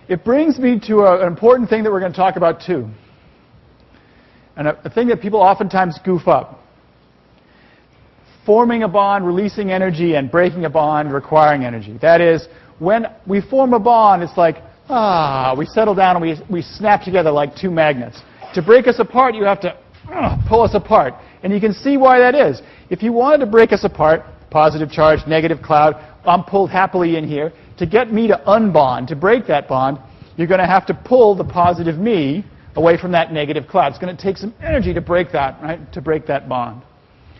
it brings me to an important thing that we're going to talk about too. And a thing that people oftentimes goof up. Forming a bond, releasing energy, and breaking a bond, requiring energy. That is, when we form a bond, it's like, we settle down and we snap together like two magnets. To break us apart, you have to pull us apart. And you can see why that is. If you wanted to break us apart, positive charge, negative cloud, I'm pulled happily in here. To get me to unbond, to break that bond, you're going to have to pull the positive me away from that negative cloud. It's going to take some energy to break that, right? To break that bond.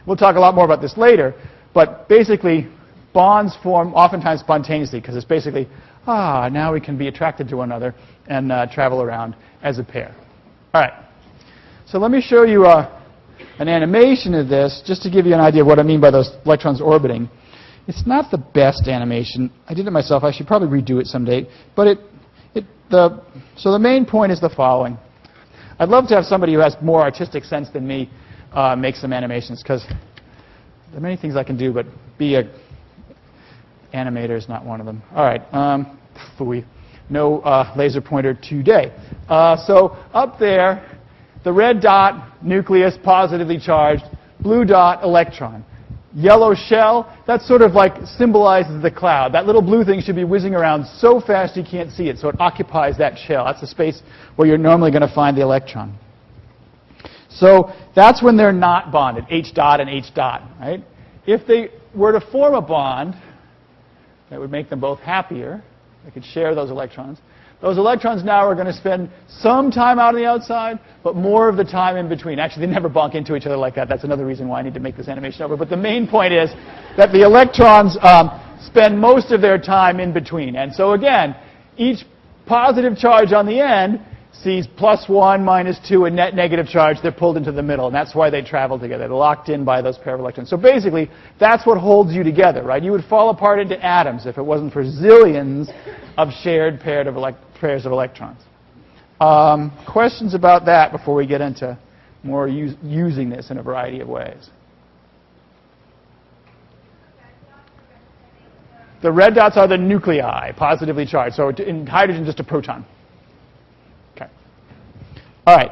We'll talk a lot more about this later, but basically, bonds form oftentimes spontaneously because it's basically, now we can be attracted to one another and travel around as a pair. All right. So let me show you an animation of this just to give you an idea of what I mean by those electrons orbiting. It's not the best animation. I did it myself. I should probably redo it someday. But so the main point is the following. I'd love to have somebody who has more artistic sense than me make some animations, because there are many things I can do, but be a animator is not one of them. All right. Phooey. No laser pointer today. So up there, the red dot, nucleus, positively charged. Blue dot, electron. Yellow shell, that sort of like symbolizes the cloud. That little blue thing should be whizzing around so fast you can't see it, so it occupies that shell. That's the space where you're normally going to find the electron. So that's when they're not bonded, H dot and H dot, right? If they were to form a bond, that would make them both happier. They could share those electrons. Those electrons now are going to spend some time out on the outside, but more of the time in between. Actually, they never bump into each other like that. That's another reason why I need to make this animation over. But the main point is that the electrons spend most of their time in between. And so again, each positive charge on the end sees +1, -2, and net negative charge. They're pulled into the middle, and that's why they travel together. They're locked in by those pair of electrons. So basically, that's what holds you together, right? You would fall apart into atoms if it wasn't for zillions of shared pairs of electrons. Questions about that before we get into more using this in a variety of ways? The red dots are the nuclei, positively charged. So in hydrogen, just a proton. Okay. All right.